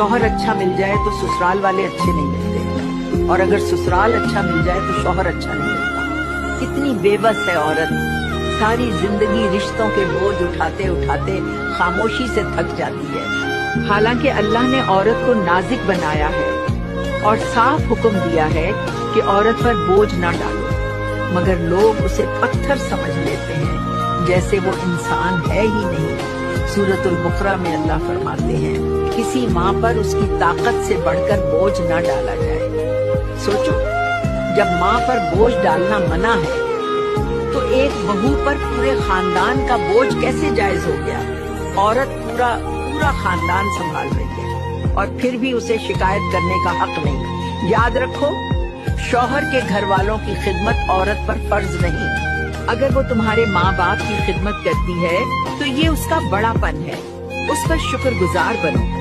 शौहर अच्छा मिल जाए तो ससुराल वाले अच्छे नहीं मिलते, और अगर ससुराल अच्छा मिल जाए तो शौहर अच्छा नहीं मिलता। कितनी बेबस है औरत, सारी जिंदगी रिश्तों के बोझ उठाते उठाते खामोशी से थक जाती है। हालांकि अल्लाह ने औरत को नाजुक बनाया है और साफ हुक्म दिया है कि औरत पर बोझ न डालो, मगर लोग उसे पत्थर समझ लेते हैं, जैसे वो इंसान है ही नहीं। सूरतुल बकरा में अल्लाह फरमाते हैं, किसी माँ पर उसकी ताकत से बढ़कर बोझ न डाला जाए। सोचो, जब माँ पर बोझ डालना मना है तो एक बहू पर पूरे खानदान का बोझ कैसे जायज हो गया। औरत पूरा खानदान संभाल रही है और फिर भी उसे शिकायत करने का हक नहीं। याद रखो, शौहर के घर वालों की खिदमत औरत पर फर्ज नहीं। अगर वो तुम्हारे माँ बाप की खिदमत करती है तो ये उसका बड़ापन है, उस पर शुक्रगुजार बनो।